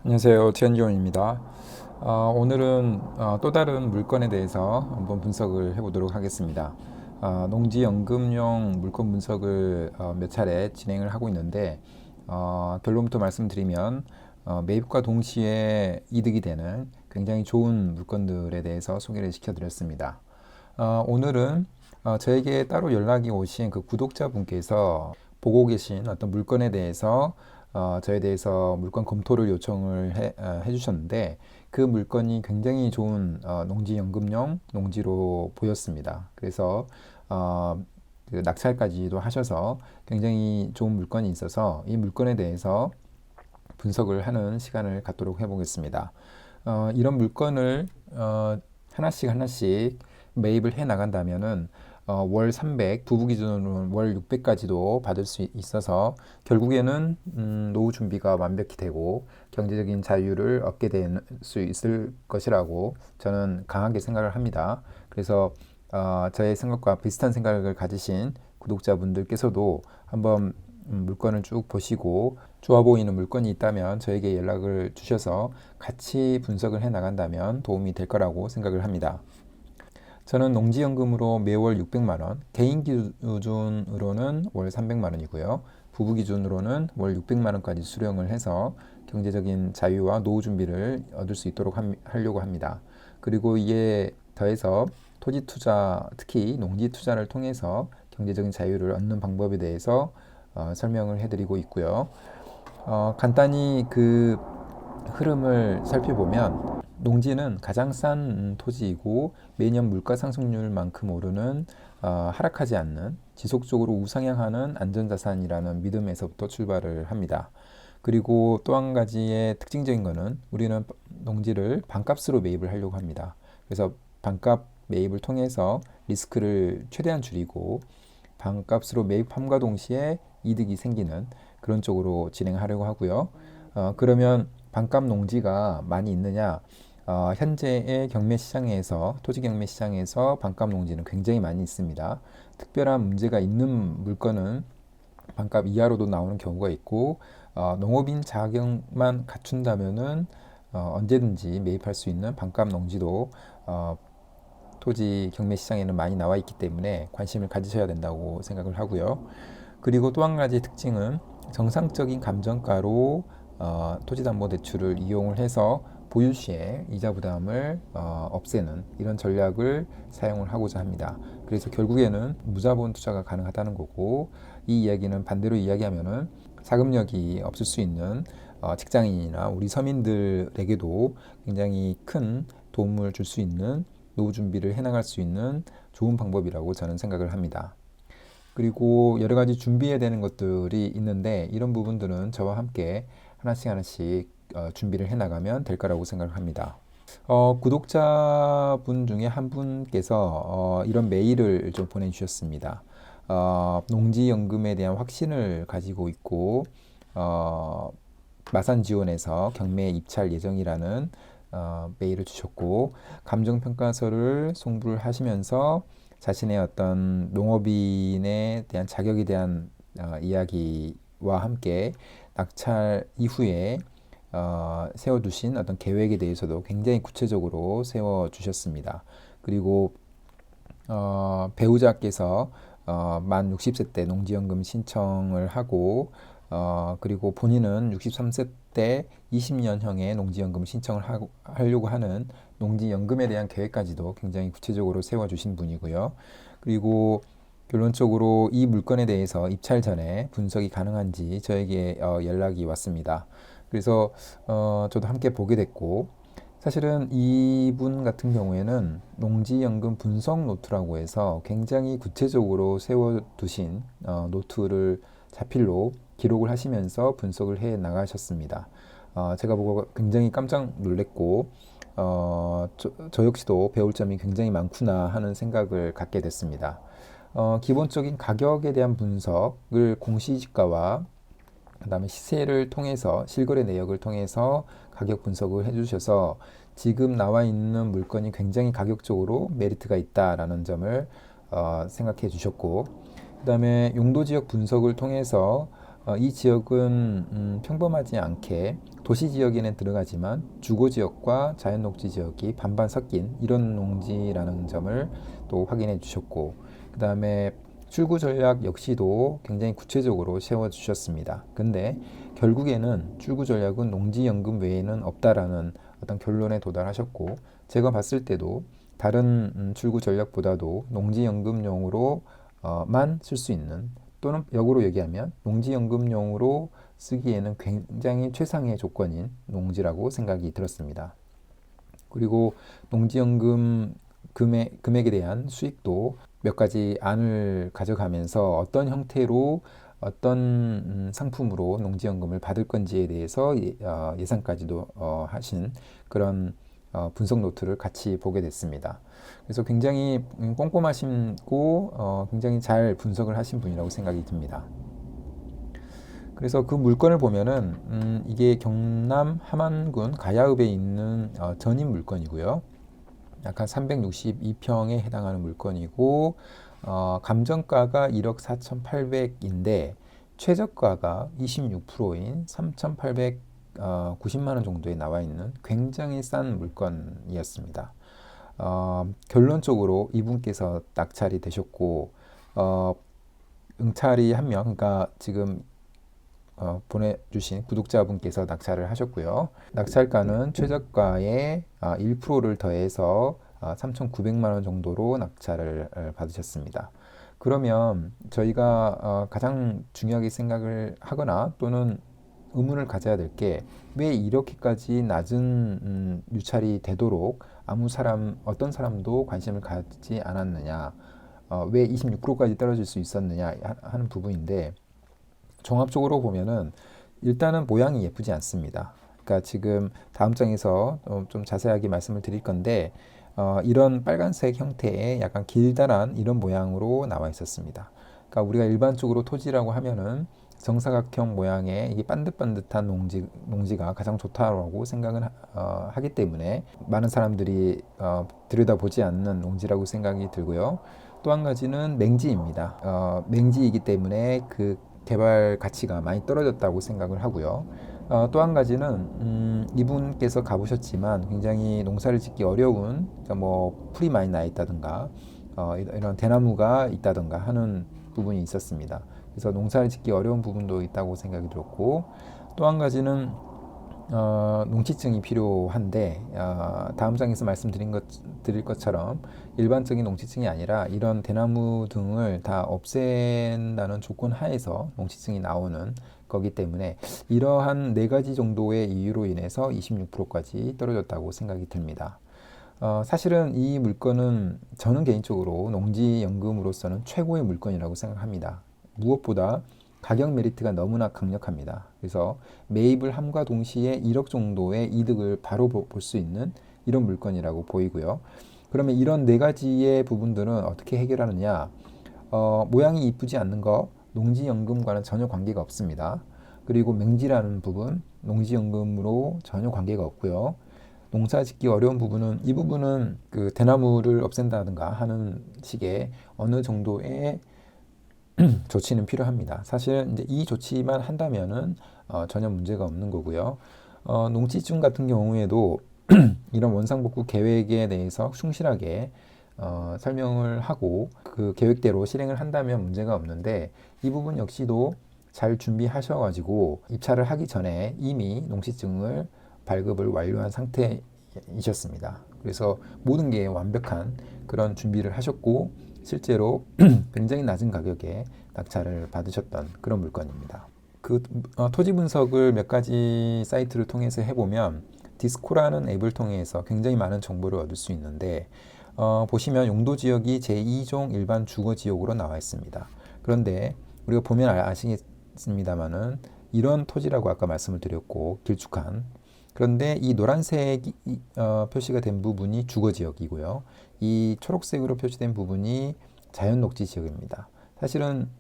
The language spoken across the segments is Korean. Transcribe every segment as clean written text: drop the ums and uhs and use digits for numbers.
안녕하세요. 최현지원입니다. 오늘은 또 다른 물건에 대해서 한번 분석을 해보도록 하겠습니다. 농지연금용 물건 분석을 몇 차례 진행을 하고 있는데 결론부터 말씀드리면 매입과 동시에 이득이 되는 굉장히 좋은 물건들에 대해서 소개를 시켜드렸습니다. 오늘은 저에게 따로 연락이 오신 그 구독자분께서 보고 계신 어떤 물건에 대해서 저에 대해서 물건 검토를 요청을 해주셨는데 그 물건이 굉장히 좋은 농지연금용 농지로 보였습니다. 그래서 그 낙찰까지도 하셔서 굉장히 좋은 물건이 있어서 이 물건에 대해서 분석을 하는 시간을 갖도록 해보겠습니다. 이런 물건을 하나씩 하나씩 매입을 해 나간다면은 월 300, 부부 기준으로는 월 600까지도 받을 수 있어서 결국에는 노후 준비가 완벽히 되고 경제적인 자유를 얻게 될 수 있을 것이라고 저는 강하게 생각을 합니다. 그래서 저의 생각과 비슷한 생각을 가지신 구독자분들께서도 한번 물건을 쭉 보시고 좋아 보이는 물건이 있다면 저에게 연락을 주셔서 같이 분석을 해 나간다면 도움이 될 거라고 생각을 합니다. 저는 농지연금으로 매월 600만 원, 개인 기준으로는 월 300만 원이고요. 부부 기준으로는 월 600만 원까지 수령을 해서 경제적인 자유와 노후 준비를 얻을 수 있도록 하려고 합니다. 그리고 이에 더해서 토지 투자, 특히 농지 투자를 통해서 경제적인 자유를 얻는 방법에 대해서 설명을 해드리고 있고요. 간단히 그 흐름을 살펴보면 농지는 가장 싼 토지이고 매년 물가 상승률만큼 오르는 하락하지 않는 지속적으로 우상향하는 안전자산이라는 믿음에서부터 출발을 합니다. 그리고 또 한 가지의 특징적인 것은 우리는 농지를 반값으로 매입을 하려고 합니다. 그래서 반값 매입을 통해서 리스크를 최대한 줄이고 반값으로 매입함과 동시에 이득이 생기는 그런 쪽으로 진행하려고 하고요. 그러면 반값 농지가 많이 있느냐? 현재의 경매 시장에서 토지 경매 시장에서 반값 농지는 굉장히 많이 있습니다. 특별한 문제가 있는 물건은 반값 이하로도 나오는 경우가 있고 농업인 자격만 갖춘다면은 언제든지 매입할 수 있는 반값 농지도 토지 경매 시장에는 많이 나와 있기 때문에 관심을 가지셔야 된다고 생각을 하고요. 그리고 또 한 가지 특징은 정상적인 감정가로 토지담보대출을 이용을 해서 보유 시에 이자 부담을 없애는 이런 전략을 사용을 하고자 합니다. 그래서 결국에는 무자본 투자가 가능하다는 거고 이 이야기는 반대로 이야기하면은 자금력이 없을 수 있는 직장인이나 우리 서민들에게도 굉장히 큰 도움을 줄 수 있는 노후 준비를 해나갈 수 있는 좋은 방법이라고 저는 생각을 합니다. 그리고 여러 가지 준비해야 되는 것들이 있는데 이런 부분들은 저와 함께 하나씩 하나씩 준비를 해나가면 될 거라고 생각을 합니다. 구독자분 중에 한 분께서 이런 메일을 좀 보내주셨습니다. 농지연금에 대한 확신을 가지고 있고 마산 지원에서 경매에 입찰 예정이라는 메일을 주셨고 감정평가서를 송부를 하시면서 자신의 어떤 농업인에 대한 자격에 대한 이야기와 함께 낙찰 이후에 세워두신 어떤 계획에 대해서도 굉장히 구체적으로 세워주셨습니다. 그리고 배우자께서 만 60세 때 농지연금 신청을 하고 그리고 본인은 63세 때 20년형의 농지연금 신청을 하려고 하는 농지연금에 대한 계획까지도 굉장히 구체적으로 세워주신 분이고요. 그리고 결론적으로 이 물건에 대해서 입찰 전에 분석이 가능한지 저에게 연락이 왔습니다. 그래서 저도 함께 보게 됐고 사실은 이분 같은 경우에는 농지연금 분석 노트라고 해서 굉장히 구체적으로 세워두신 노트를 자필로 기록을 하시면서 분석을 해 나가셨습니다. 제가 보고 굉장히 깜짝 놀랐고 저 역시도 배울 점이 굉장히 많구나 하는 생각을 갖게 됐습니다. 기본적인 가격에 대한 분석을 공시지가와 그다음에 시세를 통해서 실거래 내역을 통해서 가격 분석을 해주셔서 지금 나와 있는 물건이 굉장히 가격적으로 메리트가 있다라는 점을 생각해 주셨고 그다음에 용도 지역 분석을 통해서 이 지역은 평범하지 않게 도시 지역에는 들어가지만 주거 지역과 자연 녹지 지역이 반반 섞인 이런 농지라는 점을 또 확인해 주셨고, 그 다음에 출구 전략 역시도 굉장히 구체적으로 세워 주셨습니다. 근데 결국에는 출구 전략은 농지연금 외에는 없다라는 어떤 결론에 도달하셨고, 제가 봤을 때도 다른 출구 전략보다도 농지연금용으로 만 쓸 수 있는, 또는 역으로 얘기하면 농지연금용으로 쓰기에는 굉장히 최상의 조건인 농지라고 생각이 들었습니다. 그리고 농지연금 금액에 대한 수익도 몇 가지 안을 가져가면서 어떤 형태로 어떤 상품으로 농지연금을 받을 건지에 대해서 예상까지도 하신 그런 분석 노트를 같이 보게 됐습니다. 그래서 굉장히 꼼꼼하시고 굉장히 잘 분석을 하신 분이라고 생각이 듭니다. 그래서 그 물건을 보면은 이게 경남 함안군 가야읍에 있는 전입 물건이고요. 약 한 362평에 해당하는 물건이고, 감정가가 1억 4,800인데 최저가가 26%인 3,890만 원 정도에 나와 있는 굉장히 싼 물건이었습니다. 결론적으로 이분께서 낙찰이 되셨고, 응찰이 한 명, 그러니까 지금 보내주신 구독자분께서 낙찰을 하셨고요. 낙찰가는 최저가의 1%를 더해서 3,900만 원 정도로 낙찰을 받으셨습니다. 그러면 저희가 가장 중요하게 생각을 하거나 또는 의문을 가져야 될 게, 왜 이렇게까지 낮은 유찰이 되도록 어떤 사람도 관심을 갖지 않았느냐, 왜 26%까지 떨어질 수 있었느냐 하는 부분인데, 종합적으로 보면은 일단은 모양이 예쁘지 않습니다. 그러니까 지금 다음 장에서 좀 자세하게 말씀을 드릴 건데, 이런 빨간색 형태의 약간 길다란 이런 모양으로 나와 있었습니다. 그러니까 우리가 일반적으로 토지라고 하면은 정사각형 모양의 이게 반듯반듯한 농지가 가장 좋다고 생각을 하기 때문에 많은 사람들이 들여다보지 않는 농지라고 생각이 들고요. 또 한 가지는 맹지입니다. 맹지이기 때문에 그 개발 가치가 많이 떨어졌다고 생각을 하고요. 또 한 가지는 이분께서 가보셨지만 굉장히 농사를 짓기 어려운, 그러니까 뭐 풀이 많이 나 있다든가 이런 대나무가 있다든가 하는 부분이 있었습니다. 그래서 농사를 짓기 어려운 부분도 있다고 생각이 들었고, 또 한 가지는 농지증이 필요한데, 다음 장에서 드릴 것처럼 일반적인 농지증이 아니라 이런 대나무 등을 다 없앤다는 조건 하에서 농지증이 나오는 거기 때문에 이러한 네 가지 정도의 이유로 인해서 26%까지 떨어졌다고 생각이 듭니다. 사실은 이 물건은 저는 개인적으로 농지연금으로서는 최고의 물건이라고 생각합니다. 무엇보다 가격 메리트가 너무나 강력합니다. 그래서 매입을 함과 동시에 1억 정도의 이득을 바로 볼 수 있는 이런 물건이라고 보이고요. 그러면 이런 네 가지의 부분들은 어떻게 해결하느냐? 모양이 이쁘지 않는 거 농지연금과는 전혀 관계가 없습니다. 그리고 맹지라는 부분 농지연금으로 전혀 관계가 없고요. 농사 짓기 어려운 부분은 이 부분은 그 대나무를 없앤다든가 하는 식의 어느 정도의 조치는 필요합니다. 사실 이제 이 조치만 한다면은 전혀 문제가 없는 거고요. 농지증 같은 경우에도 이런 원상복구 계획에 대해서 충실하게 설명을 하고 그 계획대로 실행을 한다면 문제가 없는데, 이 부분 역시도 잘 준비하셔가지고 입찰을 하기 전에 이미 농지증을 발급을 완료한 상태이셨습니다. 그래서 모든 게 완벽한 그런 준비를 하셨고 실제로 굉장히 낮은 가격에 낙찰을 받으셨던 그런 물건입니다. 그 토지 분석을 몇 가지 사이트를 통해서 해보면 디스코라는 앱을 통해서 굉장히 많은 정보를 얻을 수 있는데, 보시면 용도 지역이 제2종 일반 주거 지역으로 나와 있습니다. 그런데 우리가 보면 아시겠습니다만은 이런 토지라고 아까 말씀을 드렸고 길쭉한, 그런데 이 노란색 표시가 된 부분이 주거 지역이고요. 이 초록색으로 표시된 부분이 자연 녹지 지역입니다. 사실은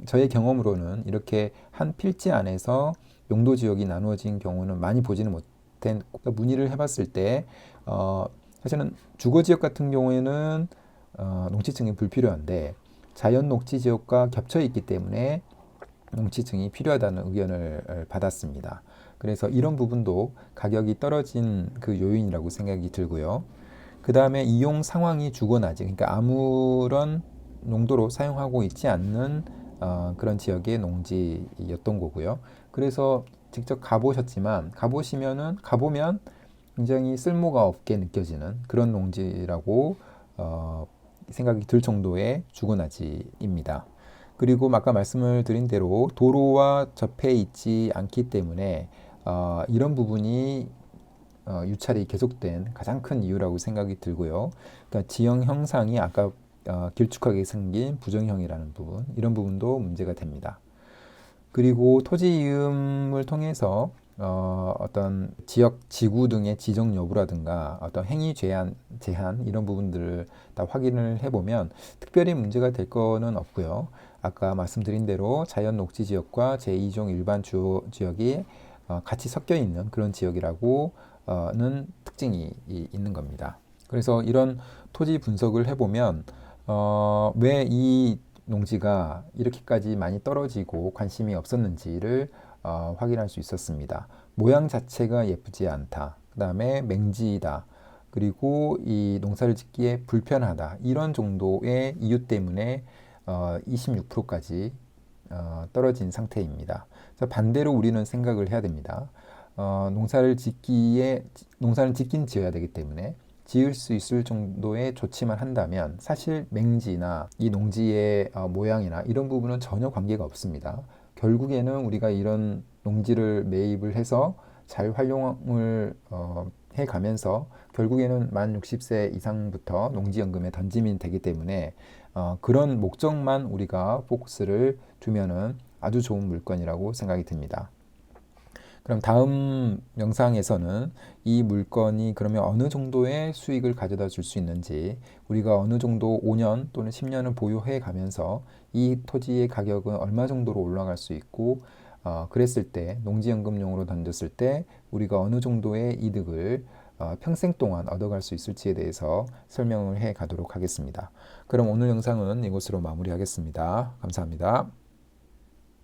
저의 경험으로는 이렇게 한 필지 안에서 용도 지역이 나누어진 경우는 많이 보지는 못한, 문의를 해봤을 때 사실은 주거 지역 같은 경우에는 농지증이 불필요한데 자연 녹지 지역과 겹쳐 있기 때문에 농지증이 필요하다는 의견을 받았습니다. 그래서 이런 부분도 가격이 떨어진 그 요인이라고 생각이 들고요. 그 다음에 이용 상황이 죽어나지, 그러니까 아무런 농도로 사용하고 있지 않는 그런 지역의 농지였던 거고요. 그래서 직접 가보면 굉장히 쓸모가 없게 느껴지는 그런 농지라고 생각이 들 정도의 죽어나지입니다. 그리고 아까 말씀을 드린 대로 도로와 접해 있지 않기 때문에 이런 부분이 유찰이 계속된 가장 큰 이유라고 생각이 들고요. 그러니까 지형 형상이 아까 길쭉하게 생긴 부정형이라는 부분, 이런 부분도 문제가 됩니다. 그리고 토지 이음을 통해서 어떤 지역, 지구 등의 지정 여부라든가 어떤 행위 제한 이런 부분들을 다 확인을 해보면 특별히 문제가 될 거는 없고요. 아까 말씀드린 대로 자연 녹지 지역과 제2종 일반 주요 지역이 같이 섞여 있는 그런 지역이라고는 특징이 있는 겁니다. 그래서 이런 토지 분석을 해보면 왜 이 농지가 이렇게까지 많이 떨어지고 관심이 없었는지를 확인할 수 있었습니다. 모양 자체가 예쁘지 않다. 그 다음에 맹지이다. 그리고 이 농사를 짓기에 불편하다. 이런 정도의 이유 때문에 26%까지 떨어진 상태입니다. 그래서 반대로 우리는 생각을 해야 됩니다. 농사를 짓긴 지어야 되기 때문에 지을 수 있을 정도의 조치만 한다면 사실 맹지나 이 농지의 모양이나 이런 부분은 전혀 관계가 없습니다. 결국에는 우리가 이런 농지를 매입을 해서 잘 활용을 해가면서 결국에는 만 60세 이상부터 농지연금에 던짐이 되기 때문에 그런 목적만 우리가 포커스를 두면은 아주 좋은 물건이라고 생각이 듭니다. 그럼 다음 영상에서는 이 물건이 그러면 어느 정도의 수익을 가져다 줄 수 있는지, 우리가 어느 정도 5년 또는 10년을 보유해 가면서 이 토지의 가격은 얼마 정도로 올라갈 수 있고, 그랬을 때 농지연금용으로 던졌을 때 우리가 어느 정도의 이득을 평생 동안 얻어갈 수 있을지에 대해서 설명을 해 가도록 하겠습니다. 그럼 오늘 영상은 이것으로 마무리하겠습니다. 감사합니다.